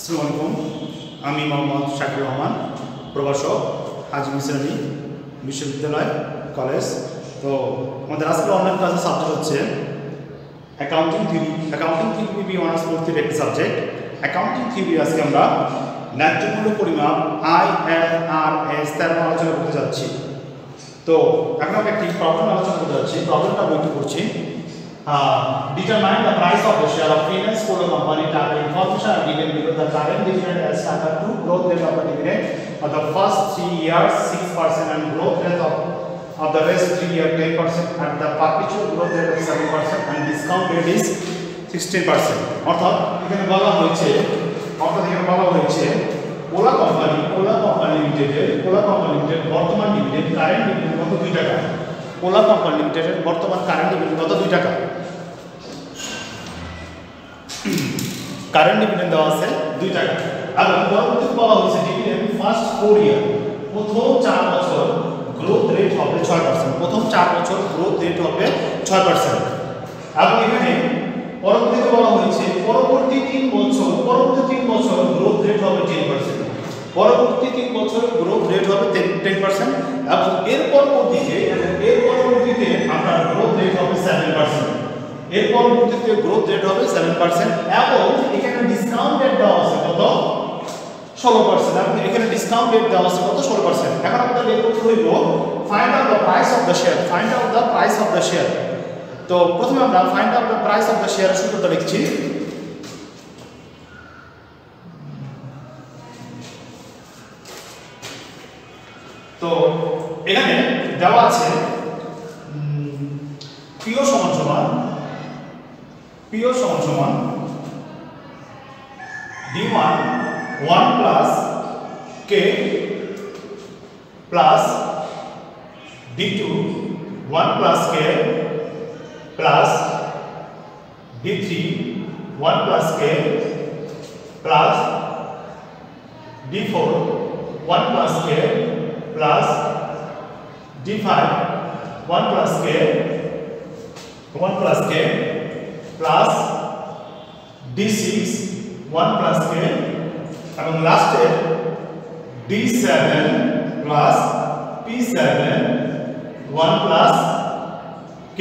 আসসালামু আলাইকুম, আমি মোহাম্মদ শাকির রহমান, প্রভাষক, হাজি মিসরানি বিশ্ববিদ্যালয় কলেজ। তো আমাদের আজকে অনলাইন ক্লাসের সাবজেক্ট হচ্ছে accounting theory. Accounting theory honours ভর্তির একটি সাবজেক্ট। অ্যাকাউন্টিং থিওরি আজকে আমরা ন্যায্য মূল্য পরিমাপ IFRS তার আলোচনা করতে যাচ্ছি। তো এখন আমরা একটি প্রবলেম আলোচনা করতে যাচ্ছি। প্রবলেমটা আমি একটু করছি। Determine the price of the share of finance for the company. Data information are given below. The current dividend as standard to growth rate of the dividend for the first 3 years 6% and growth rate of the rest 3 years 10% and the perpetual growth rate of 7% and discount rate is 16%. অর্থাৎ এখানে বলা হয়েছে OLA company limited বর্তমান dividend current dividend কত 2 টাকা। OLA company লিমিটেডের বর্তমান current dividend কত 2 টাকা। কারেন্ট ডিভিডেন্ড দেওয়া আছে 2 টাকা এবং পরবর্তীতে বলা হয়েছে ডিভিডেন্ড ফার্স্ট 4 ইয়ার প্রথম 4 বছর গ্রোথ রেট হবে 6%। প্রথম 4 বছর গ্রোথ রেট হবে 6% এবং এখানে পরবর্তীতে বলা হয়েছে পরবর্তী 3 বছর গ্রোথ রেট হবে 10%। পরবর্তী 3 বছর গ্রোথ রেট হবে 10% এবং এর পরবর্তীতে আমরা গ্রোথ রেট হবে 7%। এর পরবর্তীতে গ্রোথ রেট হবে 7% এবং এখানে ডিসকাউন্ট রেট দেওয়া আছে কত 16%। এবং এখানে ডিসকাউন্ট রেট দেওয়া আছে কত 16%। এখন আমাদের বের করতে হইব find out the price of the share. তো প্রথমে আমরা find out the price of the share সূত্রটা লিখছি। তো এখানে দেওয়া আছে পিও সমান D1 1 plus K plus D2 1 plus K plus D3 1 plus K plus D4 1 plus K plus D5 1 plus K plus D6 1 plus K এবং লাস্টে D7 plus P7 1 plus K।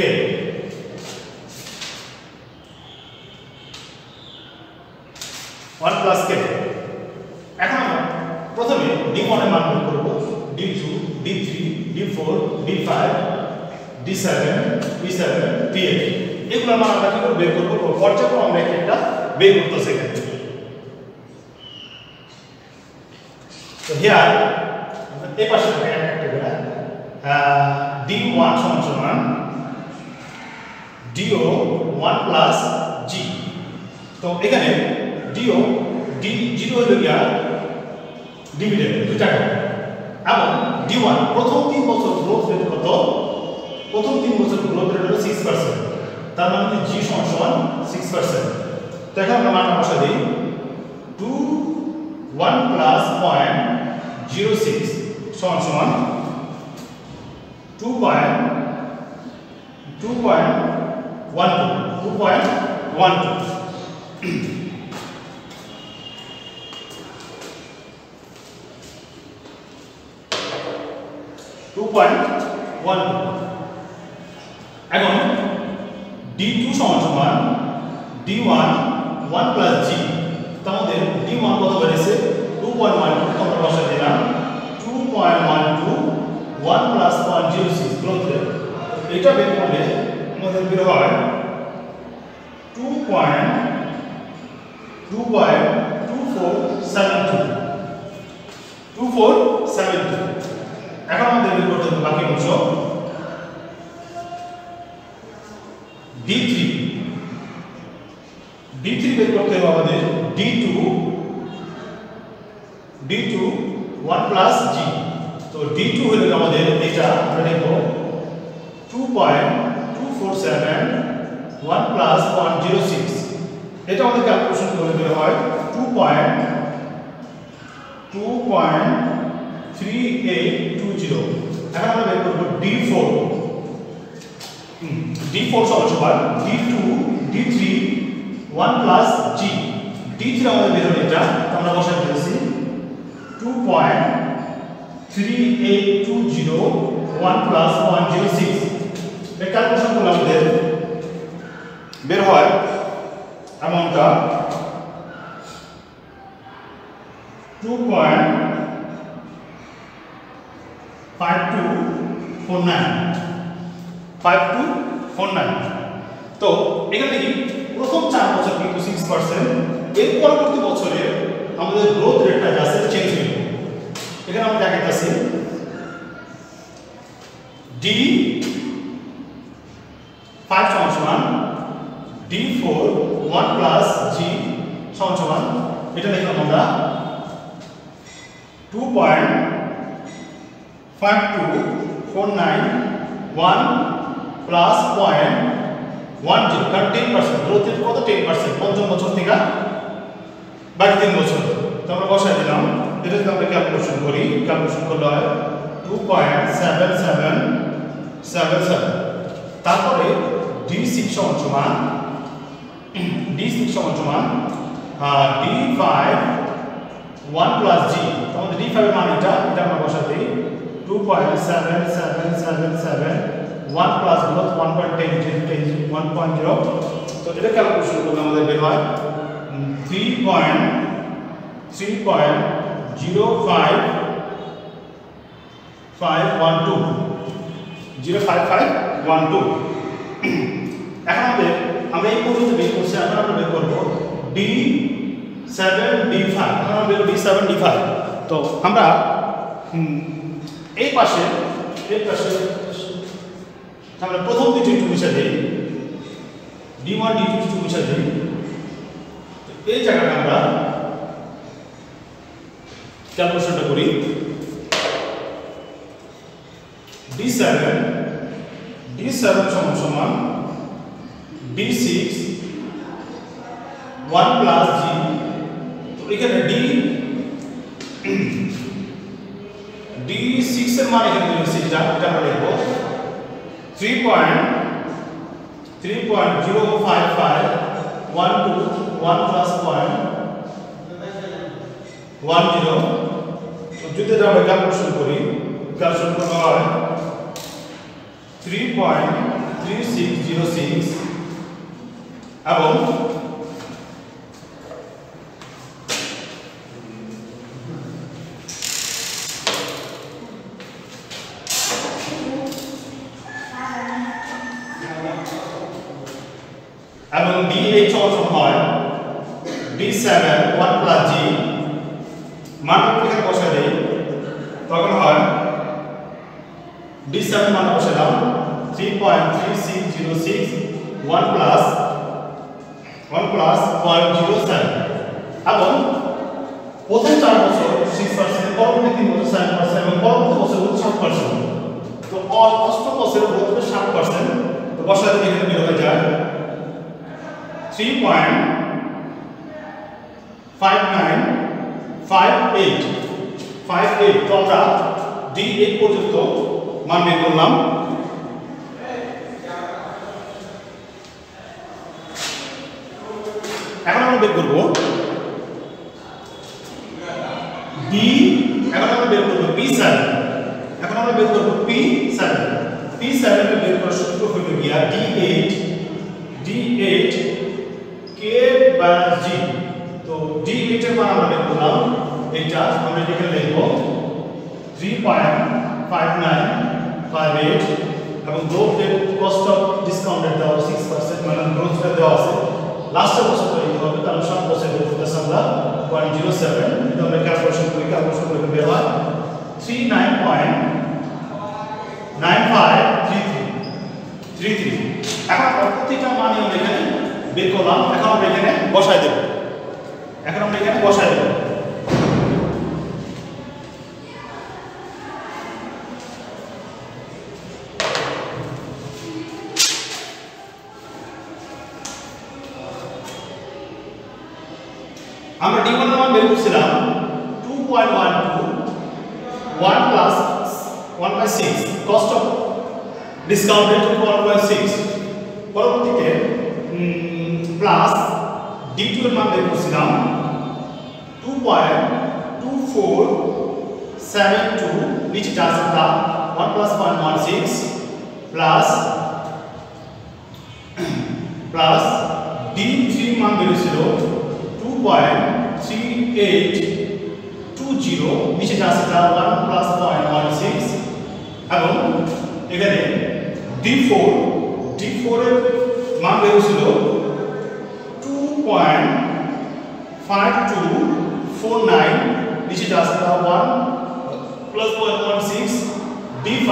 এখন আমরা প্রথমে D1 এর মান বের করব, D2 D3 D4 D5 D7 P7 P8 এগুলোর মান আমরা কিভাবে বের করব পর্যায়ক্রমে আমরা একটা বের করতেছি এখানে। তো হিয়ার এই পাশে একটা করে D1 সমান DO 1 plus G। তো এখানে DO D0 হলো গিয়া ডিভিডেন্ড 2 টাকা এবং D1 প্রথম 3 বছর গ্রোথ রেট কত, প্রথম 3 বছর গ্রোথ রেট হলো 6%। তার মানে G সমান 6%। তো এখন আমরা মানটা বসাই দেই 1 plus 0.06 সমান 2.12। এখন D2 সমান D1 1 plus G। আমাদের D1 কত বেরিয়েছে 2.12। আমরা বসাই দিলাম 2.12 1 plus 0.06 গ্রোথ রেট। এটা বের করলে আমাদের বের হয় 2472। এখন আমাদের বের করতে হবে বাকি অংশ D3 বের করতে হবে আমাদের D2 1 plus G। তো D2 হলো আমাদের এটা আমরা লিখব 2.247 1 plus 0.06। এটা আমাদের ক্যালকুলেশন করে দেওয়া হয় 2.3820। এখন আমরা বের করব D4 সমান D2 D3 1 plus G। D3 আমাদের বের হলো এটা আমরা বসাই দিয়েছি 2.38201 প্লাস 0.06 এটা ক্যালকুলেশন করলে আমাদের বের হয় অ্যামাউন্টটা 2.5249 তো এখানে দেখি প্রথম 4 বছর কিন্তু 6%, এর পরবর্তী বছরে আমাদের গ্রোথ রেটটা যাচ্ছে চেঞ্জ হয়ে যাবে। এখানে আমরা দেখাইতেছি D5 সমান D4 1 প্লাস G সমান এটা লিখলাম আমরা 2.52491 প্লাস 0.10 কারণ 10% গ্রোথ রেট কত 10% পঞ্চম বছর থেকে বাকি 3 বছর তো আমরা বসাই দিলাম। এটা যদি আমরা ক্যালকুলেশন করি, ক্যালকুলেশন করলে হয় 2.7777 তারপরে D6 সমান D5 1 প্লাস G, আমাদের D5 এর মান এটা আমরা বসাই দিই 2.7777 1 প্লাস গ্রোথ 1.10 তো এটা ক্যালকুলেশন করলে আমাদের বের হয় 0.5512 এখন আমরা এই পর্যন্ত বের করছি। এখন আমরা বের করব D7 D5, এখন আমরা বের করব D7 D5। তো আমরা এই পাশে আমরা প্রথম দুটো একটু মিশা দিই, D1 D2 একটু মিশা দিই। এই জায়গাটা আমরা ক্যালকুলেশনটা করি D7 সমান D6 1 প্লাস G, তো এখানে D6 এর মান এখানে দিয়েছি এটা আমরা লিখব 3.05512 1 প্লাস 0.10 যদি আমরা ক্যালকুলেশন করি, ক্যালকুলেশন করা হয় 3.3606 এবং D8 সমান হয় D7 1 প্লাস G, মান এখানে বসাই দেই, তখন হয় D7 মান বসালাম 3.3606 1 প্লাস 0.07 এবং প্রথম 4 বছর 6%, পরবর্তী 3 বছর 7% এবং পরবর্তী বছর 7%। তো অষ্টম বছরে গ্রোথ হবে 7%। তো বসাতে এখানে বের হয়ে যায় 3.5958। তো আমরা D8 পর্যন্ত মান বের করলাম। এখন আমরা বের করব P7। এখন আমরা বের করব P7 এর বের করার সূত্র হলো গিয়া D8 K বাই G। তো D8 এর মান আমরা বের করলাম, এটা আমরা এখানে লিখব 3.5958 এবং growth rate cost of discounted দেওয়া 6% মানে গ্রোথ রেট দেওয়া আছে। লাস্টের বছরটা এই হবে কারণ 7 বছর বের করতে আমরা 0.07, এটা আমরা ক্যালকুলেশন করে বের হয় 39.9533। এখন প্রত্যেকটা মান আমরা এখানে বের করলাম। এখন আমরা এখানে বসাই দেব। আমরা D1 এর মান বের করছিলাম 2.12 1 plus 1/6 cost of discount rate 1/6। পরবর্তীতে প্লাস D2 এর মান বের করছিলাম 2.2472 নিচে যা আছে তা 1 plus 0.16 প্লাস D3 মান বেরিয়েছিল 2.3820 নিচে যা আছে তা 1 plus 0.16 এবং এখানে D4 এর মান বেরিয়েছিল 2.5249 নিচে যা আছে তা 1 plus 0.16 D5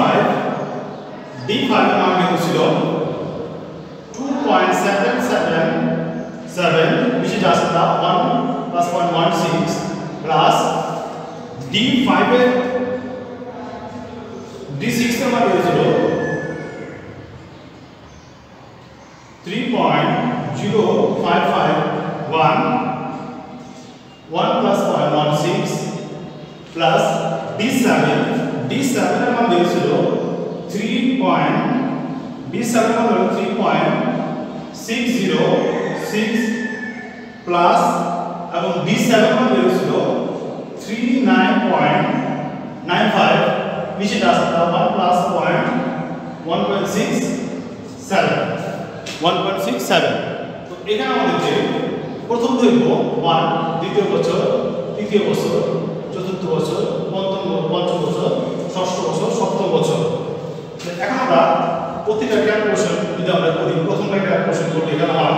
এর মান বেরিয়েছিল 2.777 নিচে যা আছে তা 1 plus 0.16 প্লাস D6 এর মান বেরিয়েছিল 3.0551 1 plus 0.16 plus D7 এর মান বেরিয়েছিল 3.606 প্লাস এবং D7 এর মান বেরিয়েছিল 39.95 নিচে যা আছে তা 1 plus 1.67 তো এখানে আমাদেরকে প্রথম দৈর্ঘ্য 1 দ্বিতীয় বছর তৃতীয় বছর চতুর্থ বছর পঞ্চম বছর ষষ্ঠ বছর সপ্তম বছর। এখন আমরা প্রতিটা ক্যালকুলেশন যদি আমরা করি, প্রথমটা ক্যালকুলেশন করলে এখানে হয়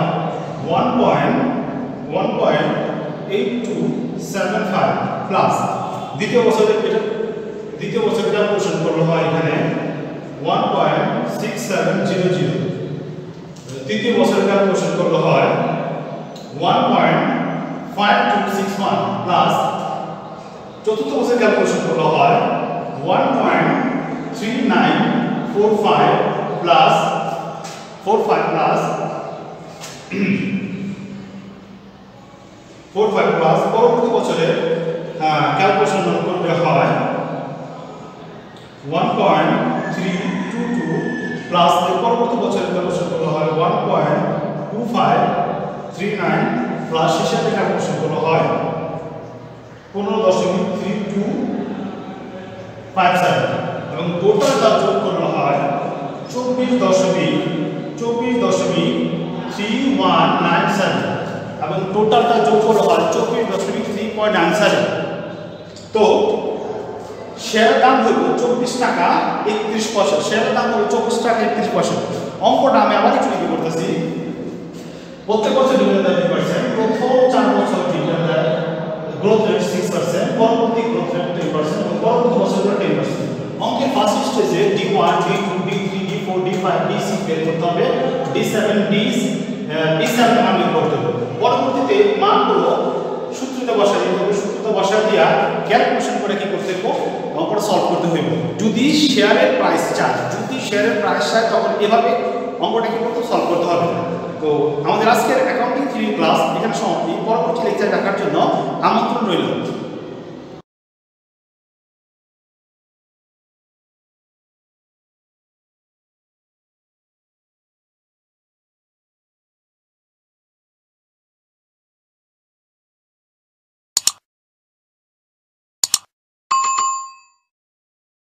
1.8275 প্লাস দ্বিতীয় বছরে ক্যালকুলেশন করলে হয় এখানে 1.6700, তৃতীয় বছরে ক্যালকুলেশন করলে হয় 1.5261 প্লাস চতুর্থ বছরে ক্যালকুলেশন করলে হয় 1.3945 প্লাস 45 প্লাস পরবর্তী বছরে ক্যালকুলেশন করলে হয় 1.322 প্লাস পরবর্তী বছরে ক্যালকুলেশন করলে হয় 1.2539 প্লাস শেষে ক্যালকুলেশন করলে হয় 15.3257 এবং টোটালটা যোগ করলে হয় 24.3197 এবং টোটালটা যোগ করলে হয় 24.397। তো শেয়ারের দাম হলো 24 টাকা 31 পয়সা, শেয়ারের দাম হলো 24 টাকা 31 পয়সা। অঙ্কটা আমি আবার একটু লিখে করতেছি। প্রত্যেক বছর ডিভিডেন্ড দেয় 2%, প্রথম 4 বছর ডিভিডেন্ড দেয় গ্রোথ রেট 6%, পরবর্তী গ্রোথ রেট 10% এবং পরবর্তী বছরগুলো 10%। অঙ্কের ফার্স্ট স্টেজে D1 D2 D3 D4 D5 D6 বের করতে হবে, D7 মান বের করতে হবে। পরবর্তীতে মানগুলো সূত্রতে বসাই দিতে হবে, সূত্রতে বসাই দিয়া ক্যালকুলেশন করে কি করতে হবে, অঙ্কটা সলভ করতে হবে। যদি শেয়ারের প্রাইস চাই তখন এভাবে অঙ্কটা কি করতে সলভ করতে হবে। তো আমাদের আজকের অ্যাকাউন্টিং থিওরি ক্লাস এখানে সমাপ্তি। পরবর্তী লেকচার দেখার জন্য আমন্ত্রণ রইল।